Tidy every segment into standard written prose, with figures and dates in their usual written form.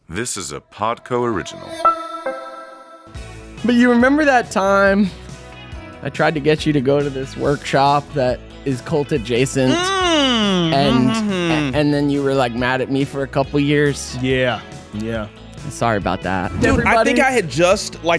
This is a Podco original. But you remember that time I tried to get you to go to this workshop that is cult adjacent, and then you were like mad at me for a couple years? Yeah. Sorry about that. Dude, Everybody? I think I had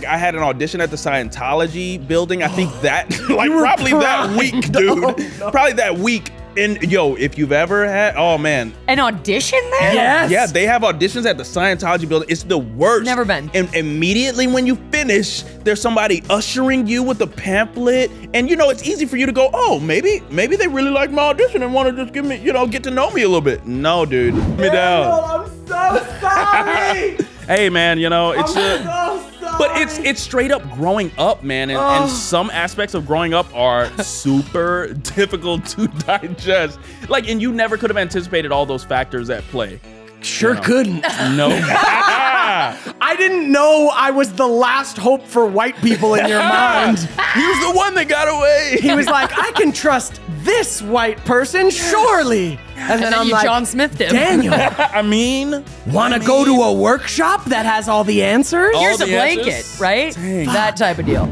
I had an audition at the Scientology building. I think that, probably that week, dude. No. Probably that week. And yo, if you've ever had, oh man. An audition there? Yes. Yeah, they have auditions at the Scientology building. It's the worst. Never been. And immediately when you finish, there's somebody ushering you with a pamphlet. And it's easy for you to go, oh, maybe they really like my audition and want to just give me, get to know me a little bit. No, dude. Put me down. I'm so sorry. Hey man, it's I'm so sorry. But it's straight up growing up, man, and some aspects of growing up are super difficult to digest. And you never could have anticipated all those factors at play. Sure couldn't. No. I didn't know I was the last hope for white people in your mind. He was the one that got away. He was like, I can trust this white person, surely. And then I'm you like, John Smithed him. Daniel, want to go to a workshop that has all the answers? All Here's a the blanket, answers? right? Dang. That type of deal.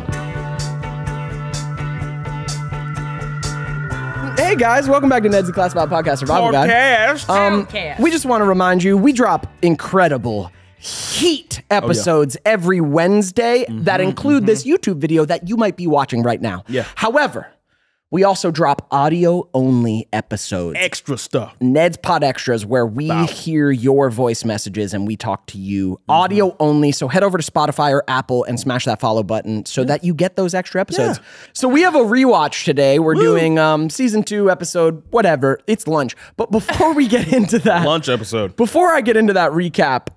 Hey guys, welcome back to Neds Declassified Podcast Survival Guide. Podcast. We just want to remind you, we drop incredible heat episodes every Wednesday that include this YouTube video that you might be watching right now. Yeah. However, we also drop audio-only episodes. Extra stuff. Ned's Pod Extras, where we hear your voice messages and we talk to you audio only. So head over to Spotify or Apple and smash that follow button so that you get those extra episodes. Yeah. So we have a rewatch today. We're doing season 2 episode, whatever. It's lunch. But before we get into that, Lunch episode. before I get into that recap,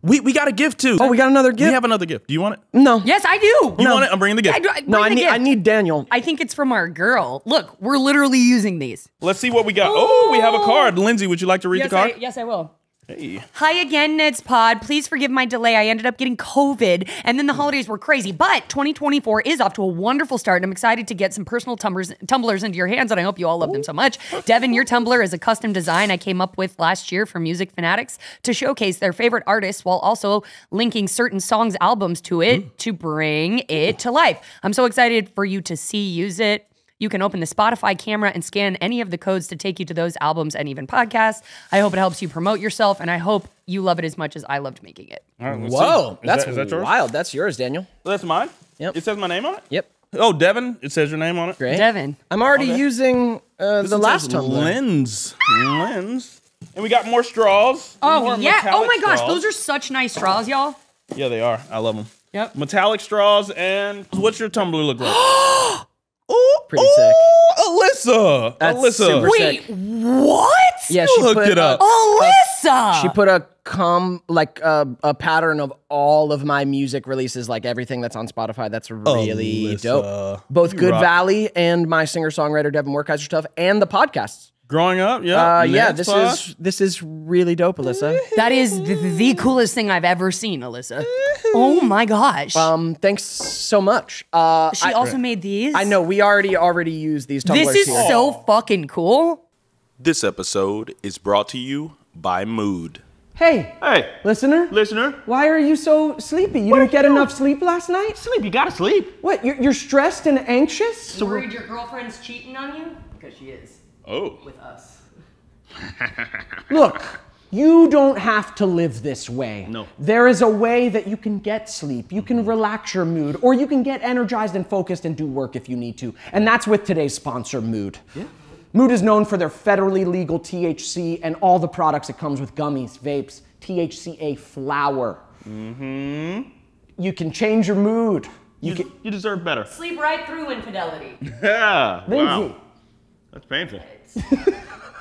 We got a gift too. we got another gift. We have another gift. Do you want it? No. Yes, I do. You want it? I'm bringing the gift. No, I need Daniel. I think it's from our girl. Look, we're literally using these. Let's see what we got. Oh, we have a card. Lindsay, would you like to read the card? Yes, I will. Hey. Hi again, Ned's Pod. Please forgive my delay. I ended up getting COVID, and then the holidays were crazy. But 2024 is off to a wonderful start, and I'm excited to get some personal tumblers into your hands, and I hope you all love them so much. Devon, your tumbler is a custom design I came up with last year for music fanatics to showcase their favorite artists while also linking certain songs' albums to it to bring it to life. I'm so excited for you to use it. You can open the Spotify camera and scan any of the codes to take you to those albums and even podcasts. I hope it helps you promote yourself, and I hope you love it as much as I loved making it. All right, let's Whoa, see. that's Is that yours? wild. That's yours, Daniel. That's mine? Yep. It says my name on it? Yep. Oh, Devon, it says your name on it. Great. Devon. I'm already using This the one last says tumbler. Lens. And we got more straws. Oh, More yeah. Oh, my metallic gosh. straws. Those are such nice straws, y'all. Yeah, they are. I love them. Yep. Metallic straws, and what's your tumbler look like? Pretty sick. Alyssa. That's Alyssa. super Wait, sick. what? Yeah, You she hooked put it up. Alyssa! She put a pattern of all of my music releases, like everything that's on Spotify. That's really Alyssa. dope. Both You Good rock. Valley and my singer-songwriter Devin Werkheiser stuff, and the podcasts. Growing up, yeah. Yeah, Neds this is really dope, Alyssa. That is the coolest thing I've ever seen, Alyssa. Oh, my gosh. Thanks so much. she also made these? I know we already used these tumblers This is here. so fucking cool. This episode is brought to you by Mood. Hey, Hey, listener, why are you so sleepy? You didn't get enough sleep last night? sleep. You gotta sleep. What? You're stressed and anxious? You worried your girlfriend's cheating on you? Because she is. Oh. With us. Look, you don't have to live this way. No. There is a way that you can get sleep, you can relax your mood, or you can get energized and focused and do work if you need to. And that's with today's sponsor, Mood. Yeah. Mood is known for their federally legal THC and all the products it comes with: gummies, vapes, THCA flower. Mm-hmm. You can change your mood. You deserve better. Sleep right through infidelity. Yeah. Lindsay. Wow. That's painful.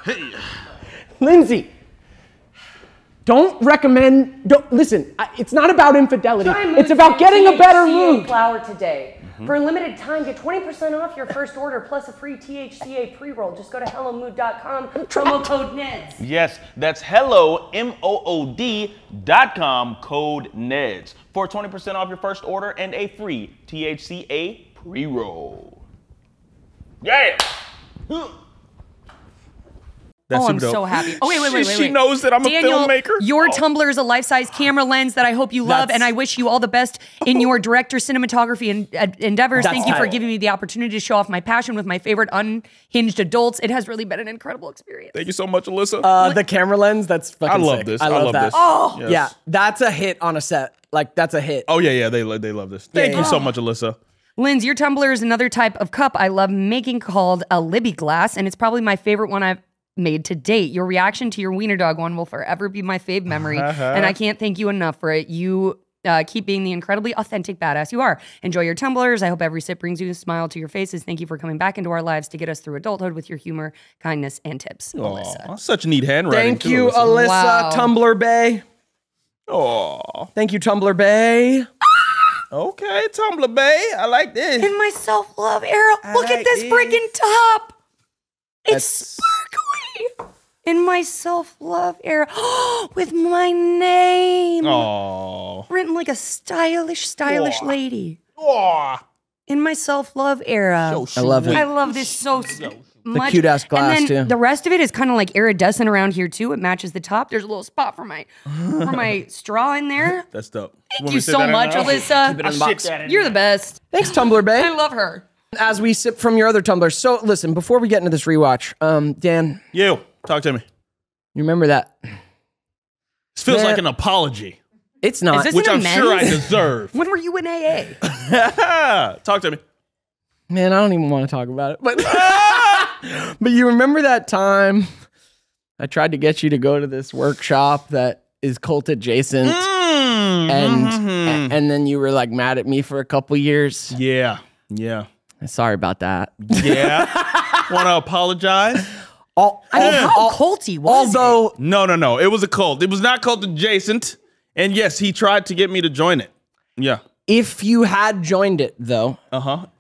Hey. Lindsay, listen, it's not about infidelity. It's about getting a better mood. Flower today. For a limited time, get 20% off your first order plus a free THCA pre-roll. Just go to hellomood.com, promo code NEDS. Yes, that's hello, MOOD.com, code NEDS for 20% off your first order and a free THCA pre-roll. Yeah! That's Oh, I'm super dope. so happy. Oh, wait. She knows that I'm Daniel, a filmmaker. Your Tumblr is a life-size camera lens that I hope you love, and I wish you all the best in your director cinematography endeavors. Thank you for giving me the opportunity to show off my passion with my favorite unhinged adults. It has really been an incredible experience. Thank you so much, Alyssa. The camera lens, that's fucking I love sick. this. I love that. this. Oh. Yes. Yeah, that's a hit on a set. Like, that's a hit. Oh yeah, they love this. Thank you so much, Alyssa. Linz, your Tumblr is another type of cup I love making called a Libby glass, and it's probably my favorite one I've made to date. Your reaction to your wiener dog one will forever be my fave memory, and I can't thank you enough for it. You keep being the incredibly authentic badass you are. Enjoy your Tumblrs. I hope every sip brings you a smile to your faces. Thank you for coming back into our lives to get us through adulthood with your humor, kindness, and tips. Alyssa. Aw, such neat handwriting. Thank you, Alyssa. Wow. Tumblr Bay. Oh, Thank you, Tumblr Bay. okay, Tumblr Bay. I like this. In my self-love era, look at like this this. freaking top. It's That's- sparkly. In my self-love era, with my name Oh, written like a stylish lady. oh, In my self-love era. I love it. I love this so much. cute-ass glass, and then too. the rest of it is kind of like iridescent around here too. It matches the top. There's a little spot for my straw in there. that's dope. Thank you so much, Alyssa. in the box. You're the best. Thanks, Tumblr Bay. I love her. As we sip from your other Tumblr. So, listen, before we get into this rewatch, Dan, You talk to me. you remember that? This feels Man. like an apology, It's not. Is this which an I'm sure I amends? deserve. When were you in AA? Talk to me. Man, I don't even want to talk about it. But, but you remember that time I tried to get you to go to this workshop that is cult adjacent, and then you were like mad at me for a couple years. Yeah. Sorry about that. Yeah. Want to apologize? I mean, how culty was it? Although No. It was a cult. It was not cult adjacent. And yes, he tried to get me to join it. Yeah. if you had joined it, though,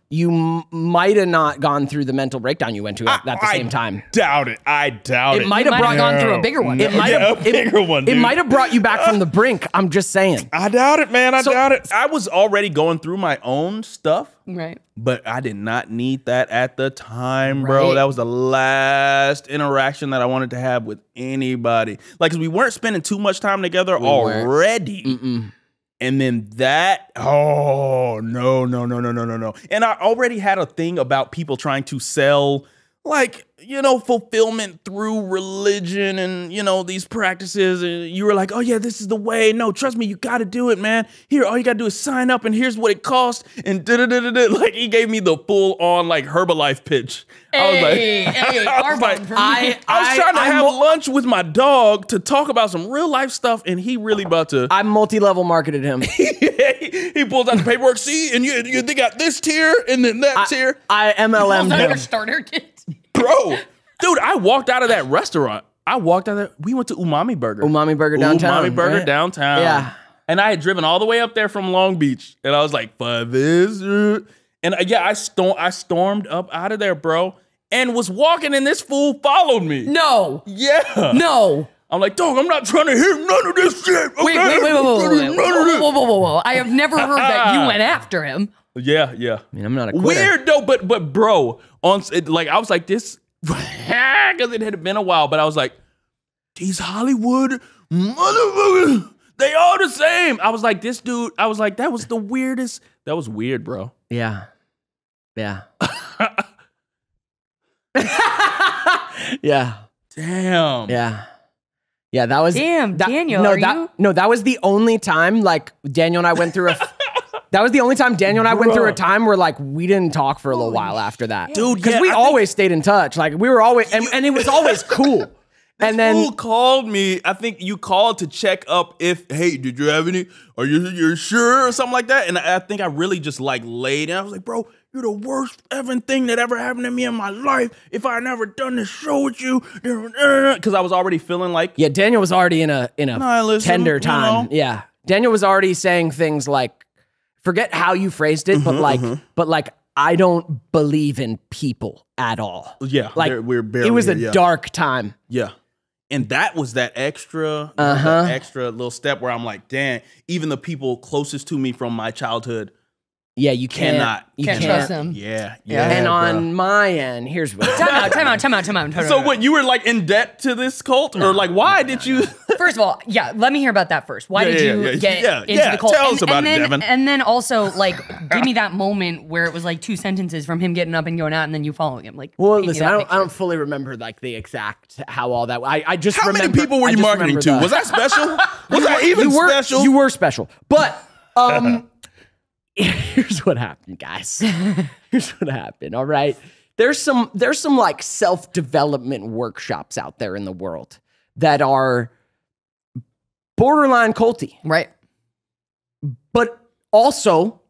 you might have not gone through the mental breakdown you went to at the same time. I doubt it. It might have brought gone through a bigger one. It might Yeah, have a bigger one, It dude. might have brought you back from the brink. I'm just saying. I doubt it, man. I doubt it. I was already going through my own stuff, Right. but I did not need that at the time, bro. Right. That was the last interaction that I wanted to have with anybody. Like, 'cause we weren't spending too much time together already. And then that, oh, no. And I already had a thing about people trying to sell, like, you know, fulfillment through religion and, you know, these practices. And you were like, oh, yeah, this is the way. No, trust me, you got to do it, man. Here, all you got to do is sign up and here's what it costs. And da-da-da-da-da. Like, he gave me the full on, like, Herbalife pitch. I was like, I was like, I was trying to have lunch with my dog to talk about some real life stuff, and he really about to. I multi-level marketed him. He pulls out the paperwork. See, and they got this tier and then that tier. I MLM'd Your him. starter kit. Bro, dude, I walked out of that restaurant. We went to Umami Burger. Umami Burger downtown. Umami Burger right? downtown. Yeah. And I had driven all the way up there from Long Beach, and I was like, for this. And I stormed up out of there, bro, and was walking, and this fool followed me. No. Yeah. No. I'm like, dog, I'm not trying to hear none of this shit. Okay? Wait. Whoa. I have never heard that you went after him. Yeah. I mean, I'm not a quitter. Weird though, but bro, I was like this because it had been a while, but I was like, these Hollywood motherfuckers, they all the same. I was like, this dude, I was like, that was the weirdest. That was weird, bro. Yeah. Yeah. Yeah. Damn. Yeah. Yeah, that was Damn, Daniel, that was the only time like Daniel and I went through that was the only time Daniel and I went through a time where like we didn't talk for a little while after that. Dude, because yeah, we I always stayed in touch. Like we were always and it was always cool. And then Fool called me. I think you called to check up if, hey, did you have any? Are you're sure or something like that? And I think I really just like laid. And I was like, bro, you're the worst ever thing that ever happened to me in my life. If I had never done this show with you, because I was already feeling like, yeah, Daniel was already in a Nihilism, tender you time. know? Yeah, Daniel was already saying things like, forget how you phrased it, but like I don't believe in people at all. Yeah, like we're barely it was a here, yeah. dark time. Yeah. And that was that extra little step where I'm like, damn, even the people closest to me from my childhood Yeah, you Cannot. You Can't trust him. Yeah. And bro. on my end, here's what. Time out. So what, you were like in debt to this cult? Or like, why did you? First of all, yeah, let me hear about that first. Why did you get into the cult? Tell us about it, Devon. And then also, like, give me that moment where it was like 2 sentences from him getting up and going out and then you following him. Like, Well, paint me listen, that I picture. don't fully remember like the exact how all that. I just How remember. many people were I you just marketing remember to? the- Was that special? Was that even special? You were special, but here's what happened, guys. Here's what happened. All right, there's some like self-development workshops out there in the world that are borderline culty, Right. but also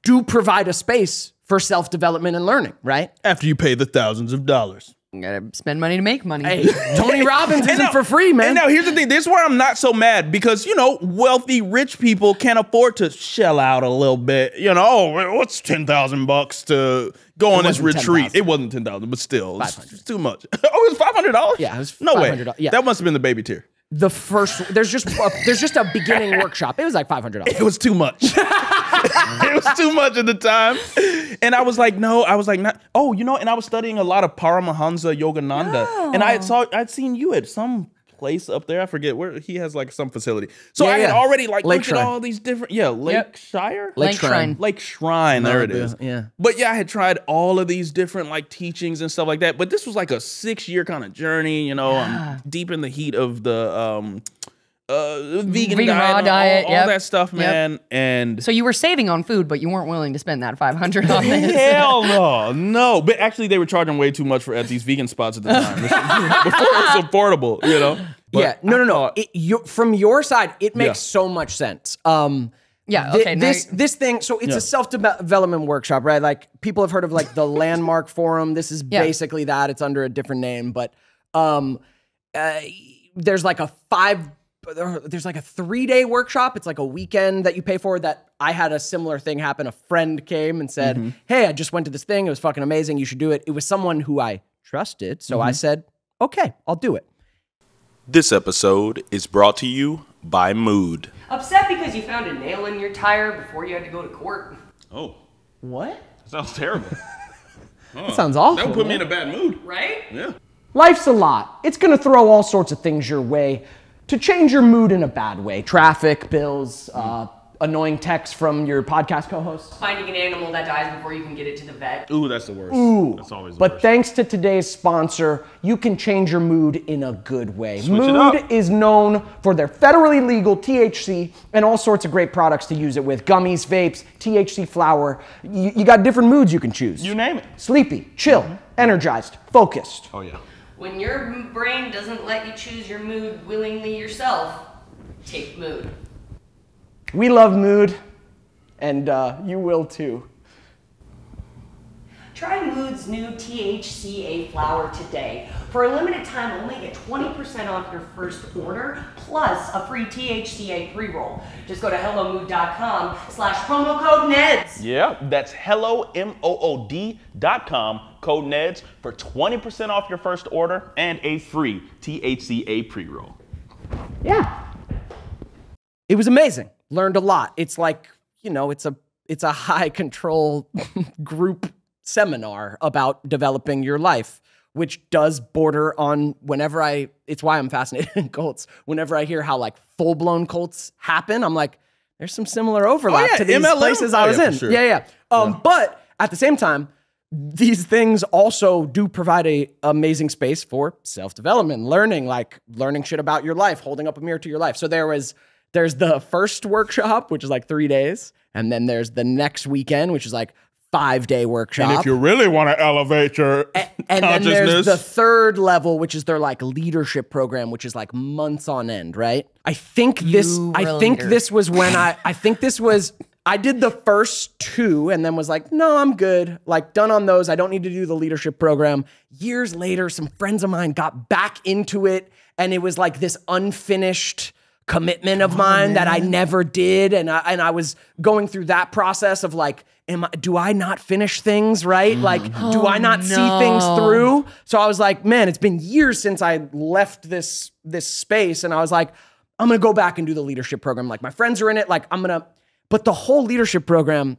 do provide a space for self-development and learning. Right? After you pay the thousands of dollars. You gotta spend money to make money. Hey, Tony Robbins And isn't now- for free, man. And now here's the thing. This is where I'm not so mad because, you know, wealthy, rich people can't afford to shell out a little bit. You know, oh, what's $10,000 to go on this wasn't retreat? 10,000. It wasn't 10,000, but still, it's 500. too much. Oh, it was $500? Yeah, it was no way. $500. Yeah. That must have been the baby tier. The first, there's just a beginning workshop. It was like $500. It was too much. It was too much at the time. And I was like, no, not. Oh, you know, and I was studying a lot of Paramahansa Yogananda. And I'd seen you at some place up there. I forget where he has like some facility. So Yeah, I had yeah. already like Lake looked at Shrine. all these different, Lakeshire? Lake Shrine. Lake Shrine, there it is. Yeah. But yeah, I had tried all of these different like teachings and stuff like that. But this was like a 6-year kind of journey. You know, I'm deep in the heat of the vegan Vegan raw diet, diet, all yep. that stuff, Yep. man. And So you were saving on food, but you weren't willing to spend that $500 on this. hell no. But actually, they were charging way too much at these vegan spots at the time. Before it was affordable, you know. But Yeah, no. From your side, it makes so much sense. Yeah, okay. now This thing, so it's a self-development workshop, right? Like people have heard of like the Landmark Forum. This is basically that. It's under a different name, but there's like a 3-day workshop. It's like a weekend that you pay for. That I had a similar thing happen. A friend came and said, "Hey, I just went to this thing. It was fucking amazing. You should do it." It was someone who I trusted, so I said, "Okay, I'll do it." This episode is brought to you by Mood. Upset because you found a nail in your tire before you had to go to court. Oh, What? sounds terrible. That sounds awful. That would put me in a bad mood. Right? Yeah. Life's a lot. It's going to throw all sorts of things your way to change your mood in a bad way. Traffic, bills, annoying texts from your podcast co-host. Finding an animal that dies before you can get it to the vet. Ooh, that's the worst. That's always the But worst. thanks to today's sponsor, you can change your mood in a good way. Switch it Mood up. is known for their federally legal THC and all sorts of great products to use it with. Gummies, vapes, THC flower. You got different moods you can choose. You name it. Sleepy, chill, energized, focused. Oh, yeah. When your brain doesn't let you choose your mood willingly yourself, take Mood. We love Mood, and you will too. Try Mood's new THCA flower today. For a limited time only, get 20% off your first order, plus a free THCA pre-roll. Just go to hellomood.com/promo code NEDS. Yeah, that's hellomood.com, code NEDS, for 20% off your first order and a free THCA pre-roll. Yeah. It was amazing. Learned a lot. It's like, you know, it's a high control group seminar about developing your life, which does border on it's why I'm fascinated in cults. Whenever I hear how like full-blown cults happen, I'm like, there's some similar overlap to these MLM. places I was yeah, in. for sure. Yeah. But at the same time, these things also do provide a amazing space for self-development, learning shit about your life, holding up a mirror to your life. So there's the first workshop, which is like 3 days, and then there's the next weekend, which is like 5-day workshop. And if you really want to elevate your And then consciousness, there's the third level, which is their like leadership program, which is like months on end, right? I think this was when I did the first 2 and then was like, no, I'm good. Like done on those. I don't need to do the leadership program. Years later, some friends of mine got back into it, and it was like this unfinished commitment of mine that I never did. And I was going through that process of like, do I not finish things right? Like, do I not see things through? So I was like, man, it's been years since I left this space. And I was like, I'm going to go back and do the leadership program. Like my friends are in it. Like But the whole leadership program,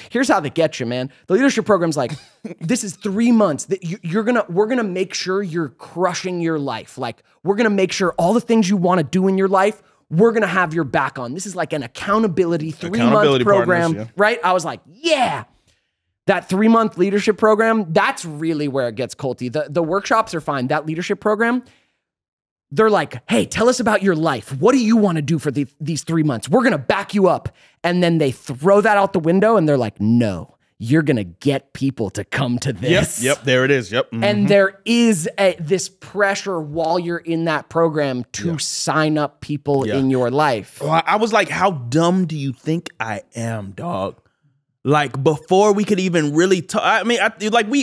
here's how they get you, man. The leadership program's like, this is 3 months that we're gonna make sure you're crushing your life. Like, we're gonna make sure all the things you want to do in your life, we're gonna have your back on. This is like an accountability 3-month program, partners, yeah. right? I was like, yeah. That 3-month leadership program, that's really where it gets culty. The workshops are fine. That leadership program, they're like, hey, tell us about your life. What do you want to do for these 3 months? We're going to back you up. And then they throw that out the window and they're like, no, you're going to get people to come to this. Yep, there it is. Yep. And there is this pressure while you're in that program to sign up people in your life. Well, I was like, how dumb do you think I am, dog? Like, before we could even really talk, I mean,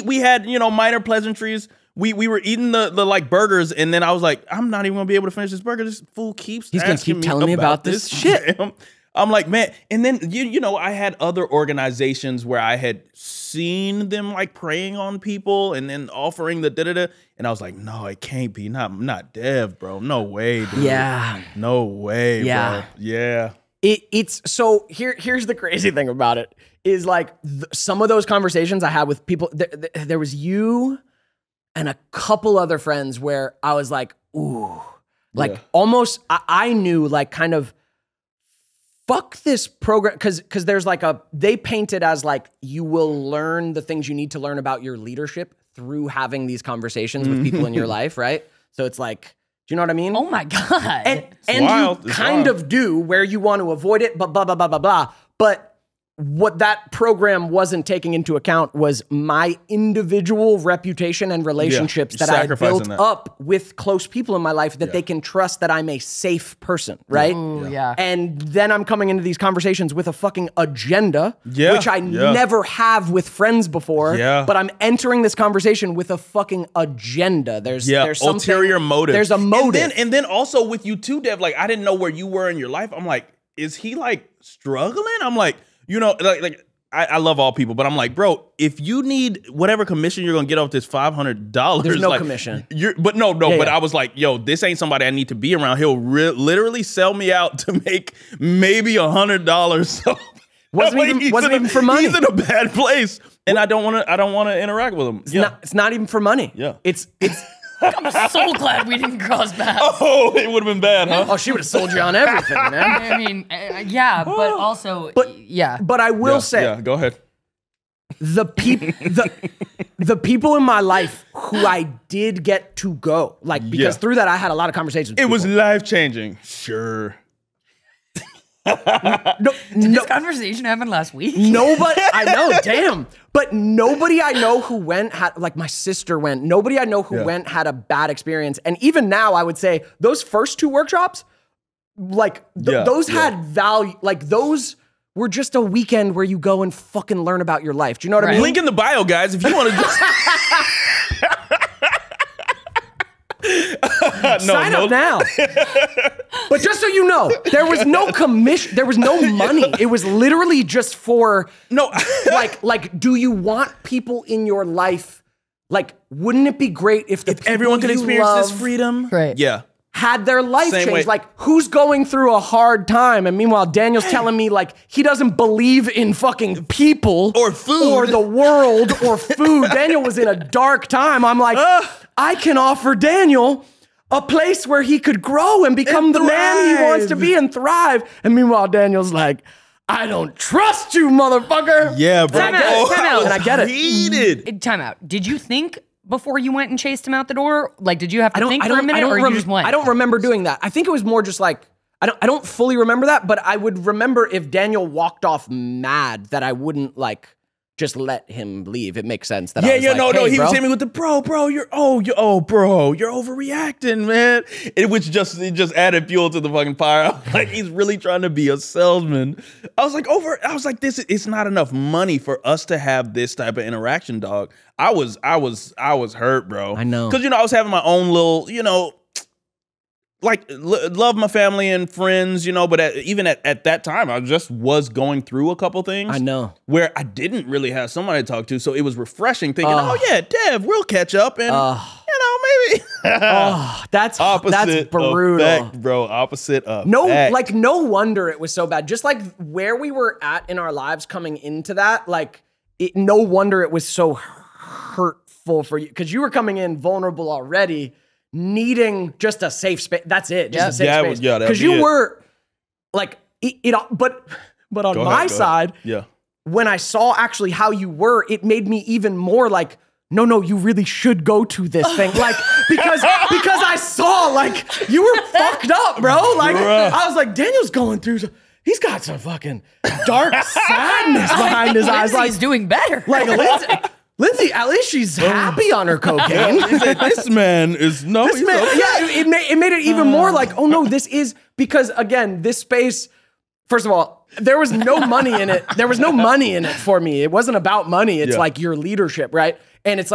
we had, you know, minor pleasantries. We were eating the like burgers, and then I was like, I'm not even gonna be able to finish this burger. This fool keeps He's gonna keep telling me about this shit. I'm like, man, and then you know, I had other organizations where I had seen them like preying on people and then offering the da-da-da, and I was like, no, it can't be. Not Dev, bro. No way, dude. Yeah. No way, bro. Yeah. It's so here's the crazy thing about it is like some of those conversations I had with people, there was you and a couple other friends where I was like, ooh, like almost, I knew like kind of fuck this program. Cause there's like they paint it as like, you will learn the things you need to learn about your leadership through having these conversations with people in your life. Right. So it's like, do you know what I mean? Oh my God. And you kind of do where you want to avoid it, but blah, blah, blah, blah, blah. But what that program wasn't taking into account was my individual reputation and relationships that I built up with close people in my life that they can trust that I'm a safe person, right? Ooh, yeah. And then I'm coming into these conversations with a fucking agenda, which I never have with friends before, but I'm entering this conversation with a fucking agenda. There's ulterior motive. There's a motive. And then also with you too, Dev, like I didn't know where you were in your life. I'm like, is he like struggling? I'm like, you know, like I love all people, but I'm like, bro, if you need whatever commission you're gonna get off this $500, there's no like, commission. But I was like, yo, this ain't somebody I need to be around. He'll literally sell me out to make maybe $100. So wasn't even for money. He's in a bad place, and I don't want to interact with him. It's not even for money. Yeah, it's. I'm so glad we didn't cross paths. Oh, it would have been bad, huh? Oh, she would have sold you on everything, man. I mean, yeah, but also, yeah. But I will say, go ahead. The people in my life who I did get to go, like, because through that I had a lot of conversations with people. Was life changing. Sure. Did this conversation happen last week? Nobody, I know, damn. But nobody I know who went had, like my sister went, nobody I know who went had a bad experience. And even now I would say those first 2 workshops, like those had value, like those were just a weekend where you go and fucking learn about your life. Do you know what I mean? Link in the bio, guys, if you want to just... Sign up now. But just so you know, there was no commission, there was no money. It was literally just for like do you want people in your life? Like, wouldn't it be great if everyone could experience this freedom? Right. Yeah. Had their life Same changed. way. Like, who's going through a hard time? And meanwhile, Daniel's telling me like he doesn't believe in fucking people or food or the world or food. Daniel was in a dark time. I'm like, I can offer Daniel a place where he could grow and become the man he wants to be and thrive. And meanwhile, Daniel's like, I don't trust you, motherfucker. Yeah, bro. Time out. And I get it. Time out. Did you think before you went and chased him out the door? Like, did you have to think for a minute, or you just went? I don't remember doing that. I think it was more just like, I don't fully remember that, but I would remember if Daniel walked off mad that I wouldn't like just let him leave. It makes sense that I was like, hey, he bro. was hitting me with the bro, bro, you're overreacting, man. Which just added fuel to the fucking fire. Like, he's really trying to be a salesman. I was like, it's not enough money for us to have this type of interaction, dog. I was hurt, bro. I know. Because, I was having my own little, like, love my family and friends, but even at that time, I just was going through a couple things. I know. Where I didn't really have somebody to talk to, so it was refreshing thinking, oh yeah, Dev, we'll catch up, and, maybe. That's Opposite brutal. effect, bro. Opposite effect. No wonder it was so bad. Just like where we were at in our lives coming into that, no wonder it was so hurtful for you, because you were coming in vulnerable already, needing just a safe space. That's it, just a safe space. Yeah, because you were like but on my side, when I saw actually how you were, it made me even more like, no, you really should go to this thing. Because I saw you were fucked up, bro. I was like, Daniel's going through, he's got some fucking dark sadness behind his eyes. He's doing better. Lindsay, at least she's happy on her cocaine. This man is okay. It made it even more oh no, this is, because again, this space, first of all, there was no money in it. There was no money in it for me. It wasn't about money. It's your leadership, right? And it's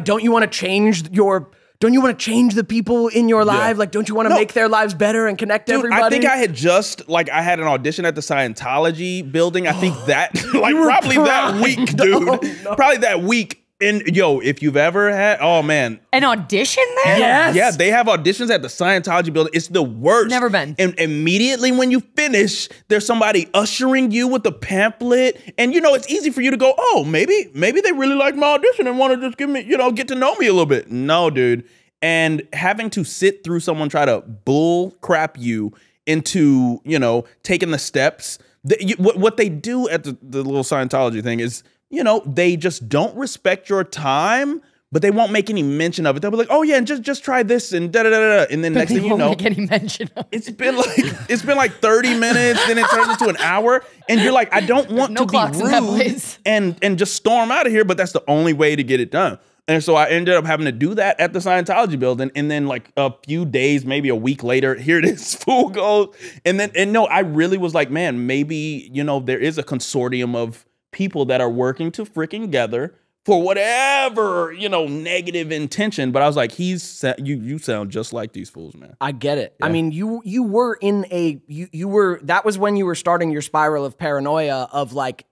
don't you want to change the people in your life? Don't you want to make their lives better and connect everybody? I think I had just I had an audition at the Scientology building. I think that probably that week, dude. No. Probably that week. And if you've ever had, oh man, an audition there? Yes. Yeah, they have auditions at the Scientology building. It's the worst. Never been. And immediately when you finish, there's somebody ushering you with a pamphlet. And it's easy for you to go, oh, maybe they really like my audition and want to just give me, get to know me a little bit. No, dude. And having to sit through someone try to bull crap you into, taking the steps. What they do at the little Scientology thing is, they just don't respect your time, but they won't make any mention of it. They'll be like, "Oh yeah, and just try this and da da da da." And then next thing you know, make any mention of it's been 30 minutes, then it turns into an hour, and you're like, "I don't want to be rude and just storm out of here," but that's the only way to get it done. And so I ended up having to do that at the Scientology building, and then a few days, maybe a week later, here this fool goes, and no, I really was like, man, maybe there is a consortium of people that are working to freaking together for whatever, negative intention. But I was like, you sound just like these fools, man. I get it. Yeah. I mean, you were in that was when you were starting your spiral of paranoia of the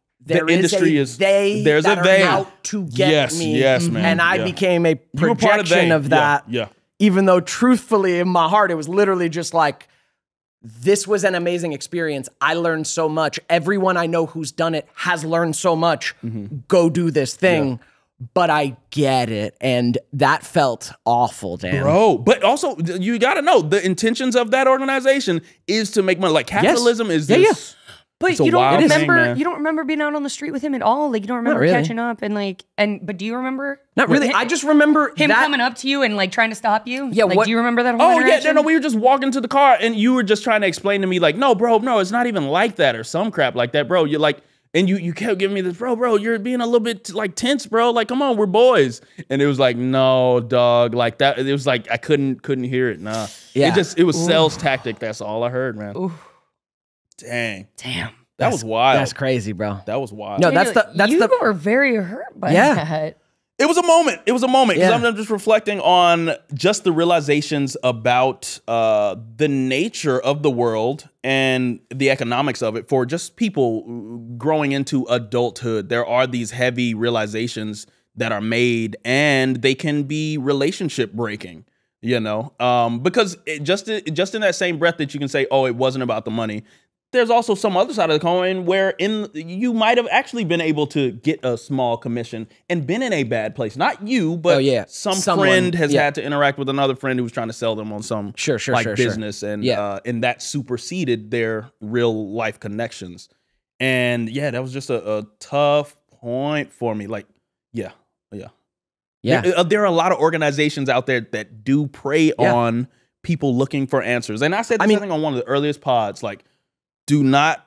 industry is there's a they out to get me. Yes, man. And I became a projection of that. Yeah. Even though truthfully in my heart, it was literally just this was an amazing experience. I learned so much. Everyone I know who's done it has learned so much. Go do this thing. Yeah. But I get it. And that felt awful, Dan. Bro, but also you got to know the intentions of that organization is to make money. Capitalism is this. Yeah. But you don't remember you don't remember being out on the street with him at all? You don't remember catching up but do you remember? Not really. I just remember him coming up to you and trying to stop you? Yeah, do you remember that whole interaction? No, we were just walking to the car and you were just trying to explain to me no, bro, no, it's not even like that or some crap like that, bro. You're and you kept giving me this, bro, you're being a little bit tense, bro. Come on, we're boys. And it was no, dog, that. It was I couldn't hear it. Nah. Yeah. It was sales tactic. That's all I heard, man. Ooh. Dang. That was wild. That's crazy, bro. That was wild. No, you were very hurt by that. It was a moment. Because I'm just reflecting on just the realizations about the nature of the world and the economics of it for just people growing into adulthood. There are these heavy realizations that are made, and they can be relationship breaking. Because just in that same breath that you can say, "Oh, it wasn't about the money." There's also some other side of the coin where you might have actually been able to get a small commission and been in a bad place. Not you, but someone friend has had to interact with another friend who was trying to sell them on some business, and that superseded their real life connections. And that was just a tough point for me. There are a lot of organizations out there that do prey on people looking for answers. And I said this thing on one of the earliest pods, do not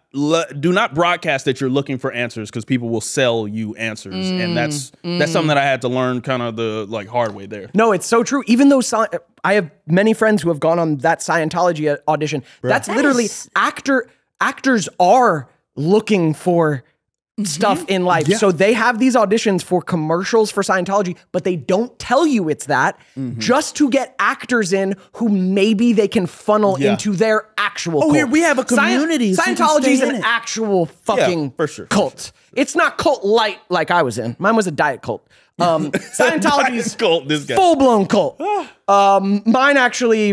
broadcast that you're looking for answers, because people will sell you answers, and that's something that I had to learn kind of the hard way there. No, it's so true. Even though I have many friends who have gone on that Scientology audition, that's literally actors are looking for stuff in life. So they have these auditions for commercials for Scientology, but they don't tell you it's that, just to get actors in who maybe they can funnel into their actual cult. Here we have a community. Scientology is an actual fucking for sure, cult. It's not cult light like I was in. Mine was a diet cult. Scientology's cult, this guy. full-blown cult. Mine actually,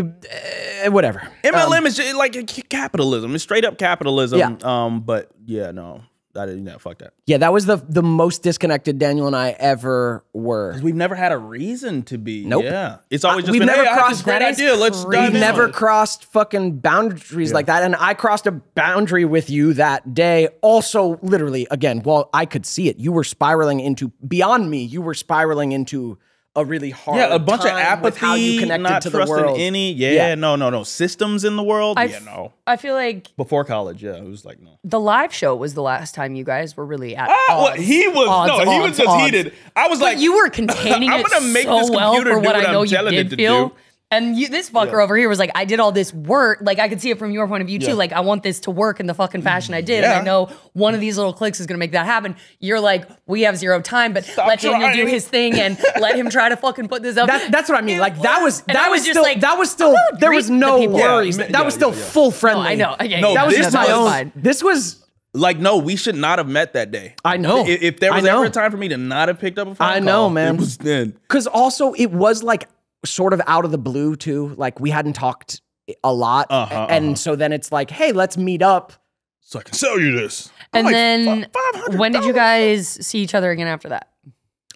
whatever. MLM is just like capitalism. It's straight up capitalism. Yeah. But yeah, no. I didn't. No, fuck that. Yeah, that was the most disconnected Daniel and I ever were. We've never had a reason to be. Nope. Yeah, it's always just we've been, never hey, I have crossed- this great that is idea. Let's crazy. dive We've in never on it. crossed fucking boundaries like that. And I crossed a boundary with you that day. Also, literally, again, well, I could see it. You were spiraling into, beyond me, you were spiraling into a really hard Yeah, a bunch of time with how you apathy, connected not to the trusting world. any. Yeah, no systems in the world. I Yeah, f- no. I feel like Before college, yeah, it was like no. the live show was the last time you guys were really at Well, odds. he was Odds, just odds. heated. I was But like, you were containing I'm it gonna make so this well computer for do what what I know I'm you telling it did to feel. do. And this fucker over here was like, I did all this work. Like, I could see it from your point of view, too. Yeah. Like, I want this to work in the fucking fashion I did. And Yeah. I know one of these little clicks is going to make that happen. You're like, we have zero time, but let Daniel do trying. his thing and let him try to fucking put this up. That's what I mean. Like that was And I was just still like, that was still I'm gonna there was greet the no people. worries. Yeah, That was still yeah. full friendly. No, I know. Okay, No, That was this just my was own. fine. This was. like, no, we should not have met that day. I know. If there I was know. ever a time for me to not have picked up a phone I call, know, man. it was then. Because also it was like sort of out of the blue too. Like we hadn't talked a lot, and so then it's like, hey, let's meet up. So I can sell you this. And I'm like, then $500. when did you guys see each other again after that?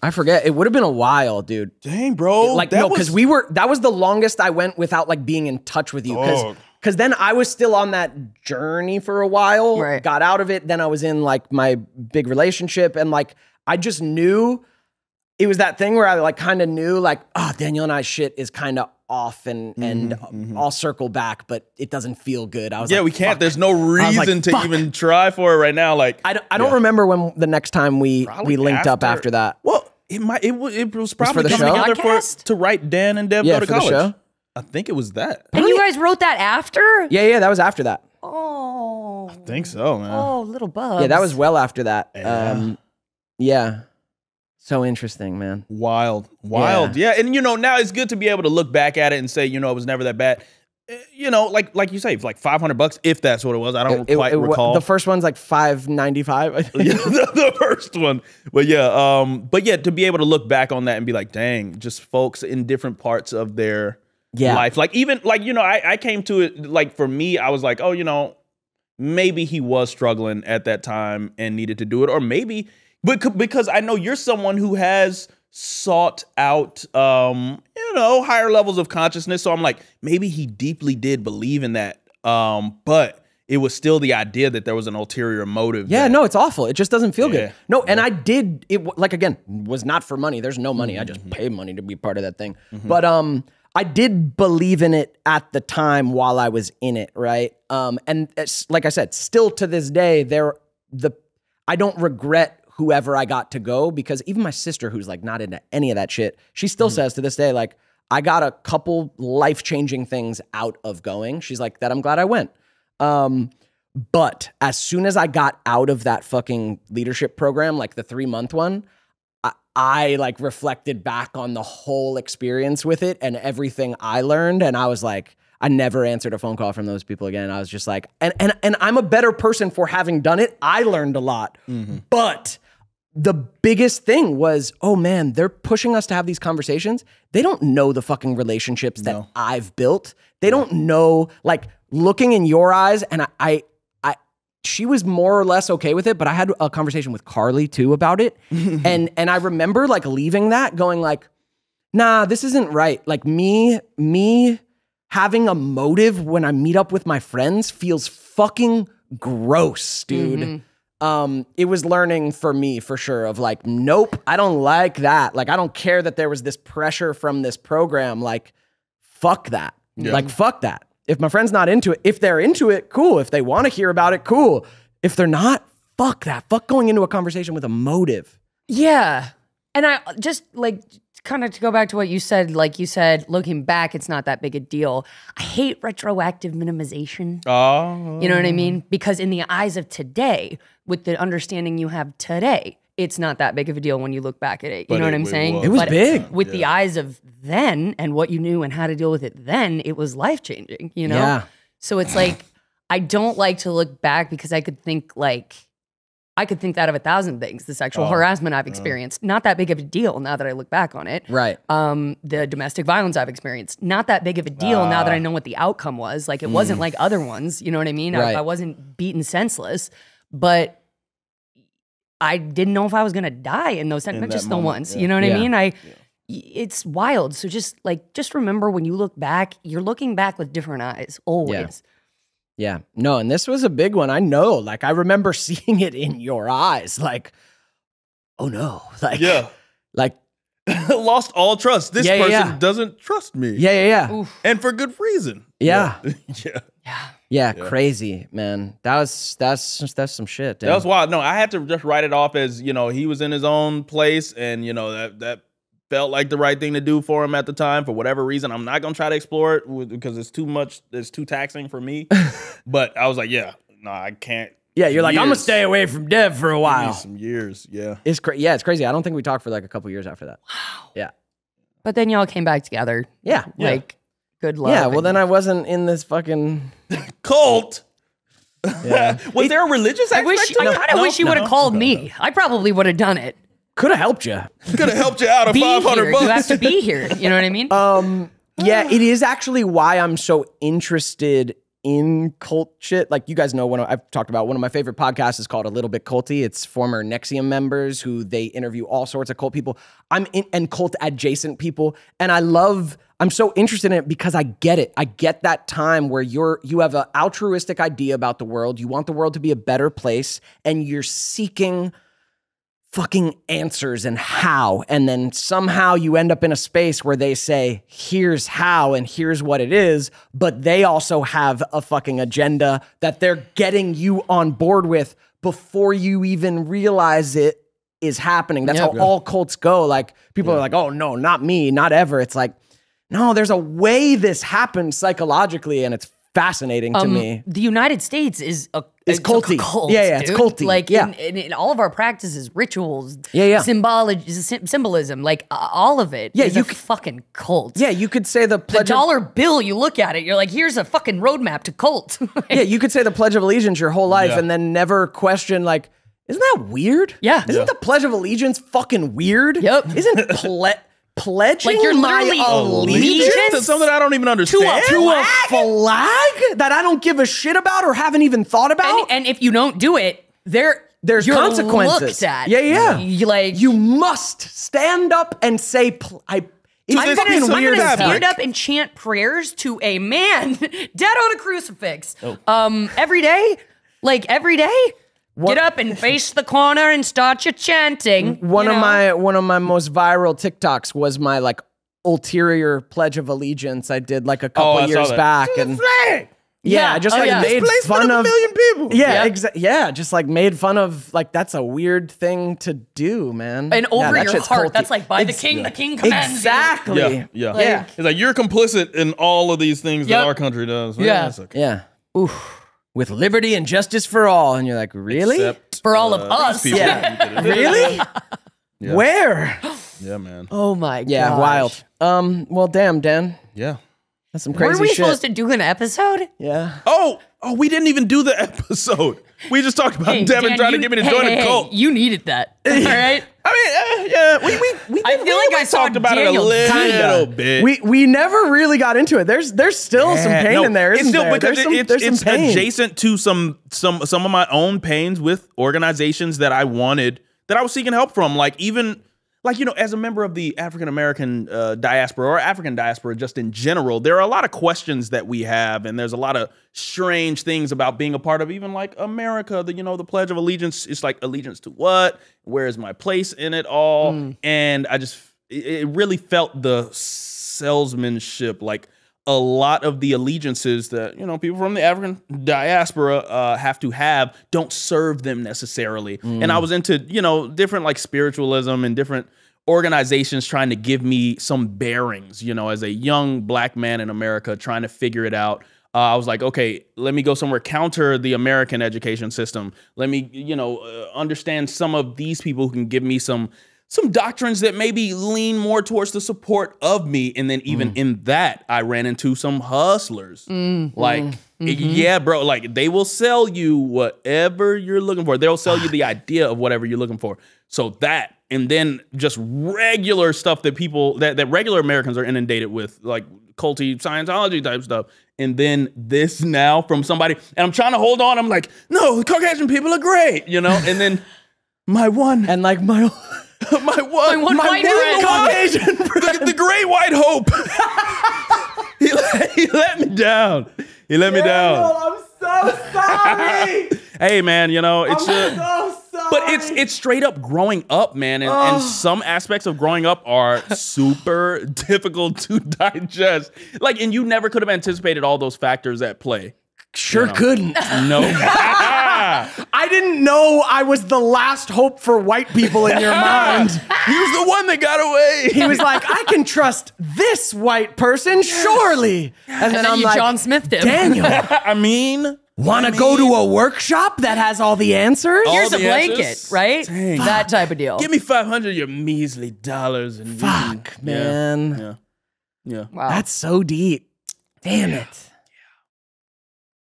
I forget. It would have been a while, dude. Dang, bro. Like that no, because we were. That was the longest I went without like being in touch with you. Dog. Because then I was still on that journey for a while. Right. Got out of it. Then I was in like my big relationship, and like I just knew it was that thing where I like kind of knew like, oh, Daniel and I shit is kind of off, and I'll circle back, but it doesn't feel good. I was like, we can't. fuck. There's no was like, reason to fuck. even try for it right now. Like I don't remember when the next time we Probably linked up after that. Well, it was probably the coming show? together Podcast? to write Dan and Dev Yeah, go to for the college. show. I think it was that. And you guys wrote that after? Yeah, that was after that. Oh. I think so, man. Oh, little bug. Yeah, that was well after that. Yeah. Yeah. So interesting, man. Wild. Yeah. And now it's good to be able to look back at it and say, it was never that bad. Like you say, it's like $500 if that's what it was. I don't quite recall. The first one's like $5.95. I think. Yeah, the first one. But yeah, to be able to look back on that and be like, dang, just folks in different parts of their life. Like even like, I came to it like for me, I was like, oh, maybe he was struggling at that time and needed to do it. Or maybe, but because I know you're someone who has sought out higher levels of consciousness. So I'm like, maybe he deeply did believe in that. But it was still the idea that there was an ulterior motive. Yeah, there. no, it's awful. It just doesn't feel Yeah. good. No, and I did it like again, was not for money. There's no money. I just pay money to be part of that thing. But I did believe in it at the time while I was in it, right? And it's, like I said, still to this day, I don't regret whoever I got to go, because even my sister, who's like not into any of that shit, she still says to this day, like, I got a couple life-changing things out of going. She's like, that I'm glad I went. But as soon as I got out of that fucking leadership program, like the 3-month one, I like reflected back on the whole experience with it and everything I learned. And I was like, I never answered a phone call from those people again. I was just like, and I'm a better person for having done it. I learned a lot. But the biggest thing was, oh man, they're pushing us to have these conversations. They don't know the fucking relationships that I've built. They don't know, like, looking in your eyes, and she was more or less okay with it, but I had a conversation with Carly too about it. and I remember like leaving that going like, nah, this isn't right. Like me having a motive when I meet up with my friends feels fucking gross, dude. It was learning for me for sure of like, nope, I don't like that. Like, I don't care that there was this pressure from this program. Like, fuck that. Like, fuck that. If my friend's not into it, if they're into it, cool. If they want to hear about it, cool. If they're not, fuck that. Fuck going into a conversation with a motive. Yeah. And I just like kind of to go back to what you said, like you said, looking back, it's not that big a deal. I hate retroactive minimization. Oh. You know what I mean? Because in the eyes of today, with the understanding you have today, it's not that big of a deal when you look back at it. You know what I'm saying? It was But big. With the eyes of then and what you knew and how to deal with it then, it was life-changing, you know? Yeah. So it's like, I don't like to look back because I could think like, I could think that of 1,000 things. The sexual harassment I've experienced, not that big of a deal now that I look back on it. Right. The domestic violence I've experienced, not that big of a deal now that I know what the outcome was. Like, it wasn't like other ones, you know what I mean? Right. I wasn't beaten senseless, but I didn't know if I was gonna die in those times. Just the ones, you know what I mean? It's wild. So just remember, when you look back, you're looking back with different eyes, always. Yeah. No, and this was a big one. I know. Like, I remember seeing it in your eyes. Like, oh no. Like, like, lost all trust. This person doesn't trust me. Yeah. And for good reason. Yeah. Yeah. Crazy, man. That's some shit. That was wild. No, I had to just write it off as, you know, he was in his own place, and, you know, that felt like the right thing to do for him at the time for whatever reason. I'm not gonna try to explore it because it's too much. It's too taxing for me. But I was like, no, I can't. Yeah, you're like, I'm gonna stay away from Dev for a while. Some years, It's it's crazy. I don't think we talked for like a couple years after that. Wow. Yeah. But then y'all came back together. Yeah. Like, good luck. Yeah. Well, then I wasn't in this fucking cult. Yeah. Was there a religious aspect to it? I kind of wish you would have called me. I probably would have done it. could have helped you. Could have helped you out of $500. You have to be here. You know what I mean? Yeah, it is actually why I'm so interested in cult shit. Like, you guys know, I've talked about one of my favorite podcasts is called A Little Bit Culty. It's former NXIVM members who they interview all sorts of cult people. And cult adjacent people. And I'm so interested in it because I get it. I get that time where you have an altruistic idea about the world. You want the world to be a better place, and you're seeking fucking answers and how, and then somehow you end up in a space where they say, here's how and here's what it is, but they also have a fucking agenda that they're getting you on board with before you even realize it is happening. That's how all cults go. Like, people are like, oh no, not me, not ever. It's like, no, there's a way this happens psychologically, and it's fascinating to me. The United States is culty. Cult, yeah, it's culty. Like, in all of our practices, rituals, symbolism, like all of it is a fucking cult. Yeah, you could say the dollar bill, you look at it, you're like, here's a fucking roadmap to cult. Yeah, you could say the Pledge of Allegiance your whole life and then never question, like, isn't that weird? Yeah. Isn't the Pledge of Allegiance fucking weird? Yep. Isn't pledging like, you're literally my allegiance to something I don't even understand? To a flag that I don't give a shit about or haven't even thought about? And if you don't do it, there's consequences. Looked at. Yeah. You must stand up and say, I'm gonna stand up and chant prayers to a man dead on a crucifix. Every day? Like, every day? Get up and face the corner and start your chanting. One of my most viral TikToks was my like ulterior Pledge of Allegiance I did like a couple years back, and I just made fun of a million people. Yeah, just like made fun of, like, that's a weird thing to do, man. And over your heart, that's like, by the king commands. Exactly. Yeah. It's like, you're complicit in all of these things that our country does. Yeah. Oof. With liberty and justice for all. And you're like, really? Except, for all of us. Yeah. Really? Yeah. Where? Yeah, man. Oh my god. Yeah, wild. Well, damn, Dan. Yeah. That's some crazy shit. Were we supposed to do an episode? Yeah. Oh, we didn't even do the episode. We just talked about Devin trying to get me to join a cult. You needed that. All right? I mean, we I feel like I talked about Daniel it a little bit. We never really got into it. There's still some pain in there, isn't there? Because it's pain. adjacent to some of my own pains with organizations that I was seeking help from. Like, even, like, you know, as a member of the African-American diaspora, or African diaspora just in general, there are a lot of questions that we have, and there's a lot of strange things about being a part of even, like, America. The Pledge of Allegiance is like, allegiance to what? Where is my place in it all? And it really felt the salesmanship, like, a lot of the allegiances that, you know, people from the African diaspora have to have don't serve them necessarily. And I was into, you know, different like spiritualism and different organizations trying to give me some bearings, you know, as a young black man in America trying to figure it out. I was like, okay, let me go somewhere counter the American education system. Let me, you know, understand some of these people who can give me some some doctrines that maybe lean more towards the support of me. And then even in that, I ran into some hustlers. Yeah, bro, like they will sell you whatever you're looking for. They'll sell you the idea of whatever you're looking for. So that, and then just regular stuff that people, that regular Americans are inundated with, like culty Scientology type stuff. And then this now from somebody, and I'm trying to hold on. I'm like, no, the Caucasian people are great, you know? And then my one white Caucasian the great white hope. he let me down. He let me down. I'm so sorry. Hey man, you know, it's I'm so sorry. but it's straight up growing up, man, and some aspects of growing up are super difficult to digest. Like, and you never could have anticipated all those factors at play. Sure couldn't. No. I didn't know I was the last hope for white people in your mind. He was the one that got away. He was like, I can trust this white person, surely. And then I'm you like, John Smithed him. Daniel, I mean, want to go to a workshop that has all the answers? Here's a the blanket, answers? right? Dang. That type of deal. give me 500 of your measly dollars and Fuck, man. Yeah. Wow. That's so deep. Damn it.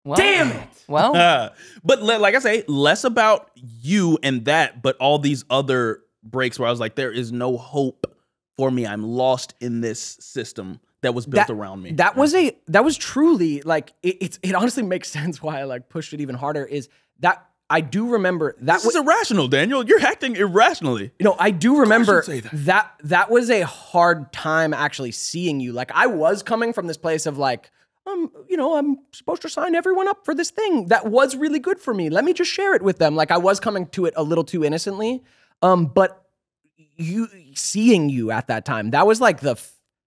Well, Damn it. Well, But like I say, less about you and that, but all these other breaks where I was like, there is no hope for me. I'm lost in this system that was built around me. That was truly like it honestly makes sense why I like pushed it even harder is that I do remember that This is irrational, Daniel. You're acting irrationally. You know, I do remember say that was a hard time actually seeing you. Like I was coming from this place of like, you know, I'm supposed to sign everyone up for this thing that was really good for me. Let me just share it with them. Like I was coming to it a little too innocently. But seeing you at that time, that was like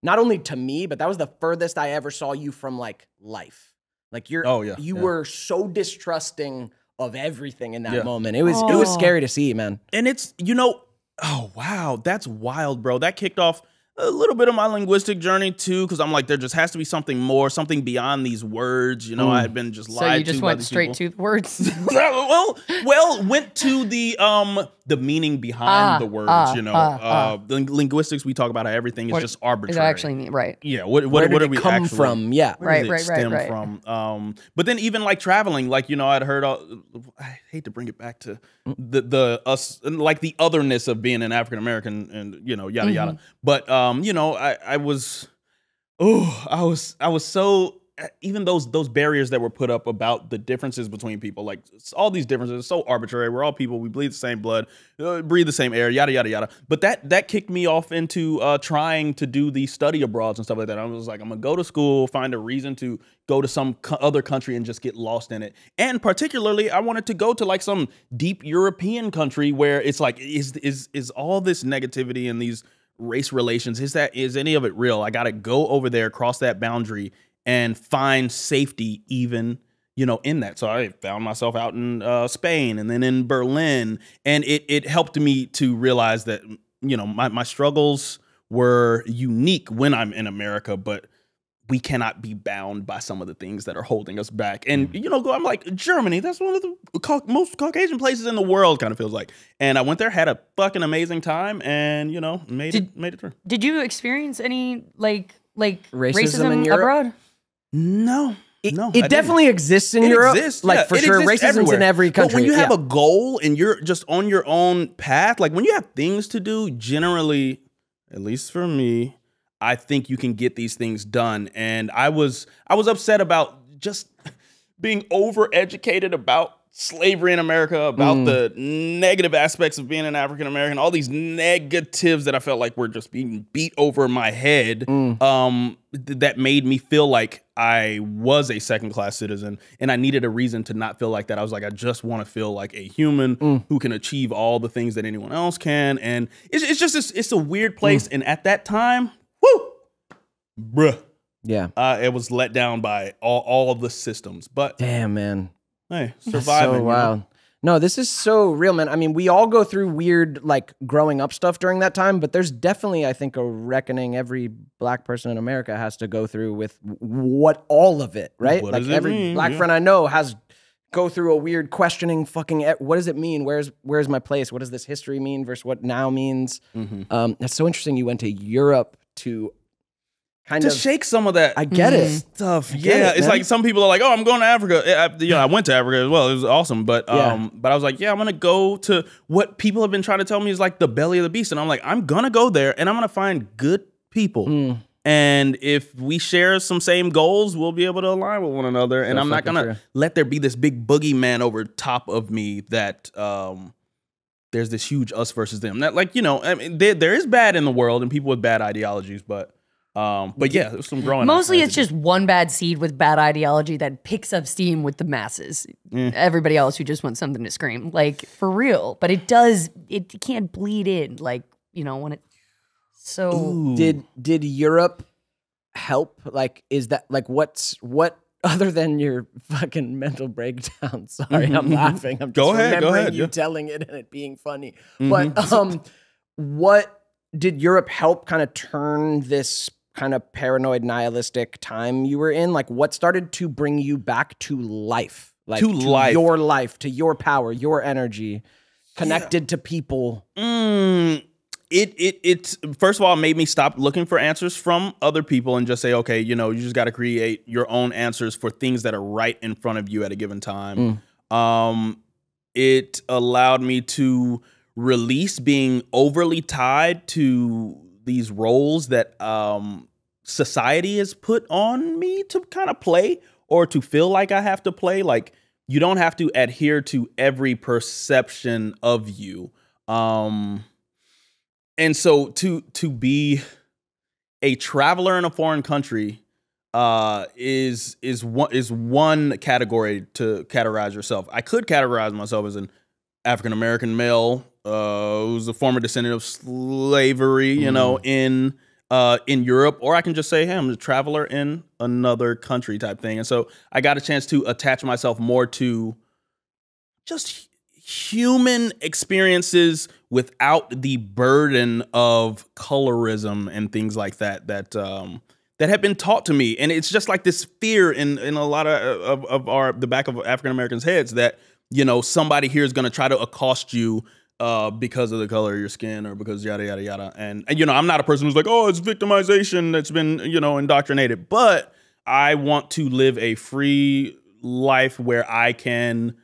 not only to me, but that was the furthest I ever saw you from like life. Like you were so distrusting of everything in that moment. It was scary to see, man. And it's, you know, oh, wow, that's wild, bro. That kicked off a little bit of my linguistic journey too, because I'm like, there just has to be something more, something beyond these words. You know, I had been just lied to. so you just went straight to the words. well, went to the meaning behind the words. You know, the linguistics we talk about how everything is just arbitrary. Does that actually mean right? Yeah. What Where did are it we come actually, from? Yeah. Where does Right. it stem from? But then even like traveling, like, you know, I'd heard, I hate to bring it back to the us, like the otherness of being an African American and, you know, yada, yada. But, you know, I was so, even those barriers that were put up about the differences between people, like all these differences are so arbitrary. We're all people. We bleed the same blood, breathe the same air, yada, yada, yada. But that kicked me off into trying to do the study abroads and stuff like that. I was like, I'm going to go to school, find a reason to go to some other country and just get lost in it. And particularly, I wanted to go to like some deep European country where it's like, is all this negativity and these race relations, is any of it real? I got to go over there, cross that boundary, and find safety even, you know, in that. So I found myself out in Spain and then in Berlin. And it helped me to realize that, you know, my struggles were unique when I'm in America, but we cannot be bound by some of the things that are holding us back. And, you know, I'm like, Germany, that's one of the most Caucasian places in the world, kind of feels like. And I went there, had a fucking amazing time, and, you know, made it through. Did you experience any like Racism in racism Europe? abroad? No. It definitely exists in Europe. Exists, like yeah. for It sure, exists racism's everywhere. in every country. But when you have yeah. a goal and you're just on your own path, like when you have things to do, generally, at least for me, I think you can get these things done. And I was upset about just being overeducated about slavery in America, about the negative aspects of being an African American, all these negatives that I felt like were just being beat over my head, that made me feel like I was a second-class citizen, and I needed a reason to not feel like that. I was like, I just want to feel like a human who can achieve all the things that anyone else can, and it's just it's a weird place. And at that time, bruh, yeah, it was let down by all of the systems. But damn, man. Hey, That's surviving. so wild. No, this is so real, man. I mean, we all go through weird, like, growing up stuff during that time, but there's definitely, I think, a reckoning every black person in America has to go through with all of it, right? What like, does it every mean? black friend I know has go through a weird questioning fucking, what does it mean? Where's my place? What does this history mean versus what now means? That's so interesting. You went to Europe to kind of shake some of that. I get it. Stuff. Yeah. It's like some people are like, oh, I'm going to Africa. I went to Africa as well. It was awesome. But I was like, yeah, I'm going to go to what people have been trying to tell me is like the belly of the beast. And I'm like, I'm going to go there and I'm going to find good people. And if we share some same goals, we'll be able to align with one another. And I'm not going to let there be this big boogeyman over top of me that there's this huge us versus them. That, like, you know, I mean, there is bad in the world and people with bad ideologies, but yeah, there's some growing. Mostly it's just one bad seed with bad ideology that picks up steam with the masses. Everybody else who just wants something to scream, like, for real. But it can't bleed in, like, you know, when it. So did Europe help? Like, is that like what other than your fucking mental breakdown? Sorry, I'm laughing. I'm just remembering you telling it and it being funny. But what did Europe help kind of turn this kind of paranoid nihilistic time you were in? Like, what started to bring you back to life? Like, to your life, to your power, your energy, connected to people. It first of all made me stop looking for answers from other people and just say, okay, you know, you just got to create your own answers for things that are right in front of you at a given time. It allowed me to release being overly tied to these roles that society has put on me to kind of play or to feel like I have to play. Like, you don't have to adhere to every perception of you. And so to be a traveler in a foreign country is one category to categorize yourself. I could categorize myself as an African-American male who's a former descendant of slavery, you know, in Europe, or I can just say, hey, I'm a traveler in another country type thing. And so I got a chance to attach myself more to just human experiences without the burden of colorism and things like that have been taught to me. And it's just like this fear in a lot of the back of African Americans' heads that, you know, somebody here is going to try to accost you because of the color of your skin or because yada, yada, yada. And, you know, I'm not a person who's like, oh, it's victimization that's been, you know, indoctrinated. But I want to live a free life where I can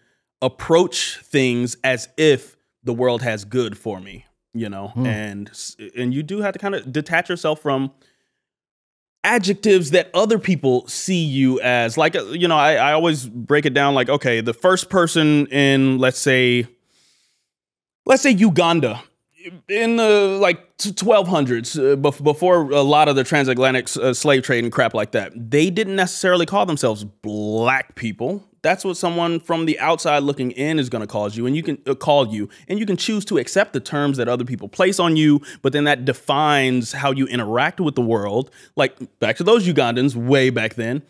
approach things as if the world has good for me, you know, and you do have to kind of detach yourself from adjectives that other people see you as. Like, you know, I always break it down like, okay, the first person in, let's say Uganda in the like 1200s, before a lot of the transatlantic slave trade and crap like that, they didn't necessarily call themselves black people. That's what someone from the outside looking in is going to call you, and you can choose to accept the terms that other people place on you, but then that defines how you interact with the world. Like, back to those Ugandans way back then.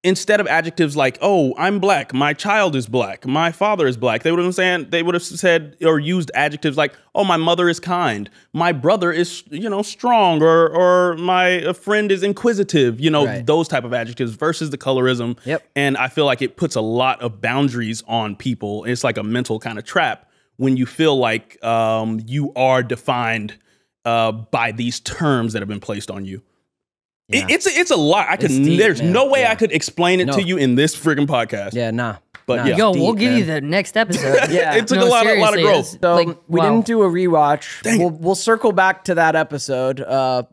Instead of adjectives like, oh, I'm black, my child is black, my father is black, they would have said or used adjectives like, oh, my mother is kind, my brother is, you know, strong, or my friend is inquisitive, you know, those type of adjectives versus the colorism. And I feel like it puts a lot of boundaries on people. It's like a mental kind of trap when you feel like you are defined by these terms that have been placed on you. Yeah. It's a lot. There's no way I could explain it to you in this friggin' podcast. But yeah, yo, we'll give you the next episode. It took a lot of growth. So like, we didn't do a rewatch. We'll circle back to that episode.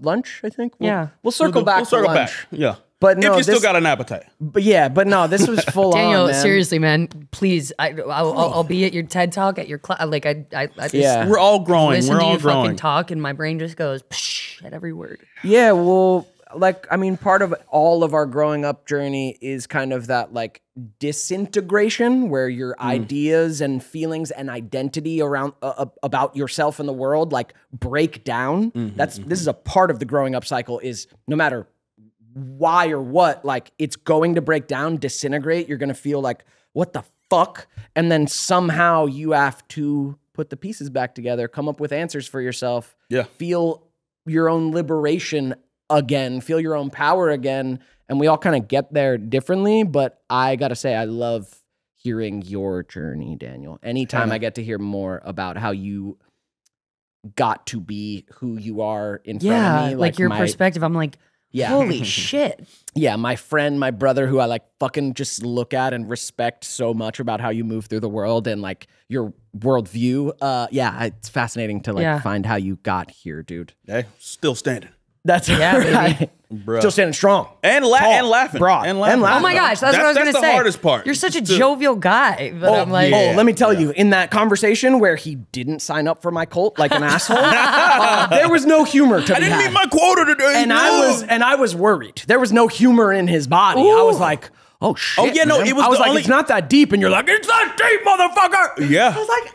Lunch, I think. We'll circle back. We'll lunch. Yeah. But no, if you still got an appetite. But no, this was full Daniel, on, man. seriously, man. Please, I'll be at your TED Talk, at your class. Like, I just we're all growing. Listen We're all to you growing. fucking talk, and my brain just goes psh, at every word. Yeah, well, like, I mean, part of all of our growing up journey is kind of that, like, disintegration where your ideas and feelings and identity around about yourself and the world, like, break down. This is a part of the growing up cycle, is no matter why or what, like, it's going to break down, disintegrate. You're going to feel like, what the fuck? And then somehow you have to put the pieces back together, come up with answers for yourself, feel your own liberation again, feel your own power again. And we all kind of get there differently, but I gotta say, I love hearing your journey, Daniel. Anytime I get to hear more about how you got to be who you are in front of me. Like your perspective. I'm like, holy shit. Yeah, my friend, my brother, who I like fucking just look at and respect so much about how you move through the world and like your worldview. Yeah, it's fascinating to like find how you got here, dude. Hey, still standing. That's right. Bruh. Still standing strong. And laughing. Broad. And laughing. Oh my gosh, that's what I was going to say. That's the hardest part. You're such a jovial guy. But I'm like, let me tell you, in that conversation where he didn't sign up for my cult like an asshole, there was no humor to be I didn't had. meet my quota today. And I was worried. There was no humor in his body. I was like, oh shit. Oh yeah, no, man. it was. I was the like, only... it's not that deep, and you're like, it's that deep, motherfucker. Yeah. I was like,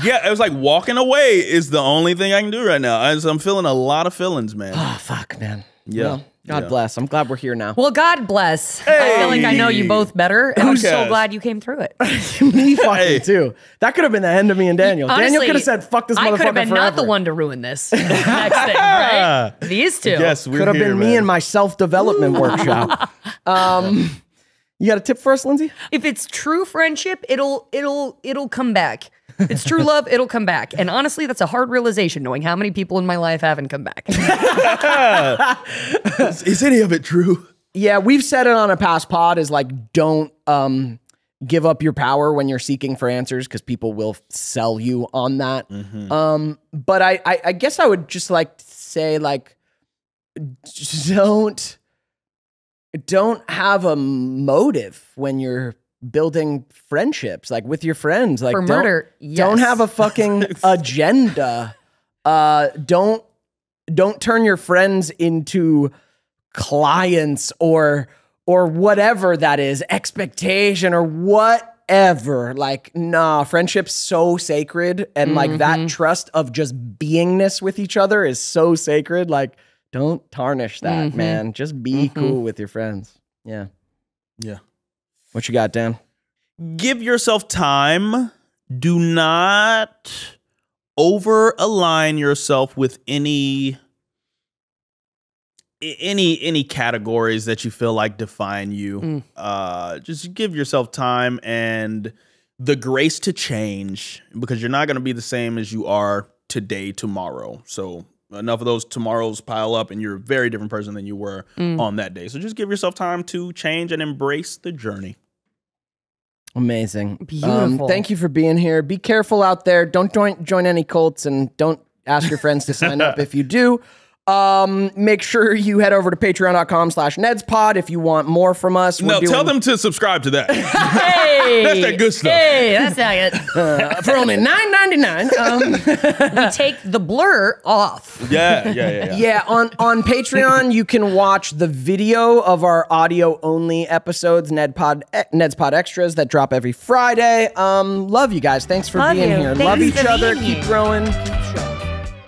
yeah, it was like walking away is the only thing I can do right now. I'm feeling a lot of feelings, man. oh fuck, man. Yeah. Well, God bless. I'm glad we're here now. well, God bless. I feel like I know you both better, and I'm so cares? glad you came through it. Me fucking too. That could have been the end of me and Daniel. Honestly, Daniel could have said, fuck this motherfucker I could have been forever. not the one to ruin this next thing, right? These two. Yes, we're Could have here, been man. me and my self-development workshop. You got a tip for us, Lindsay? If it's true friendship, it'll come back. It's true love, it'll come back. And honestly, that's a hard realization, knowing how many people in my life haven't come back. Is any of it true? Yeah, we've said it on a past pod is like, don't give up your power when you're seeking for answers because people will sell you on that. But I guess I would just like to say like, don't have a motive when you're building friendships, like with your friends, like For murder, yes. Don't have a fucking agenda. Don't turn your friends into clients or whatever that is, expectation or whatever. Like, nah, friendship's so sacred, and like that trust of just beingness with each other is so sacred. Like, don't tarnish that, man. Just be cool with your friends. Yeah. Yeah. What you got, Dan? Give yourself time. Do not over-align yourself with any categories that you feel like define you. Just give yourself time and the grace to change, because you're not going to be the same as you are today, tomorrow. So enough of those tomorrows pile up and you're a very different person than you were on that day. So just give yourself time to change and embrace the journey. Amazing. Beautiful. Thank you for being here. Be careful out there. Don't join any cults, and don't ask your friends to sign up if you do. Make sure you head over to patreon.com/NedsPod if you want more from us. No, tell them to subscribe to that. Hey, That's that good stuff. Hey, that's not it. for only $9.99. We take the blur off. Yeah. Yeah, on Patreon, you can watch the video of our audio-only episodes, Neds Pod Extras, that drop every Friday. Love you guys. Thanks for Love being you. here. Thanks Love each for other. being Keep here. growing. Keep showing.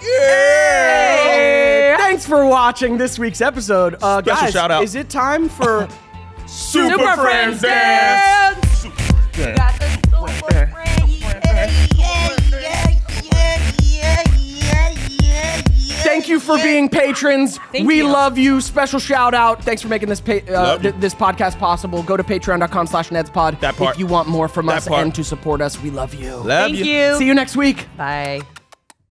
Yay! Thanks for watching this week's episode. Guys, shout out. is it time for Super Friends Dance! You got the Super Friends. Thank you for being patrons. We you. love you. Special shout out. Thanks for making this Love you. this podcast possible. Go to patreon.com/NedsPod That part. if you want more from That us part. and to support us. We love you. Love Thank you. See you next week. Bye.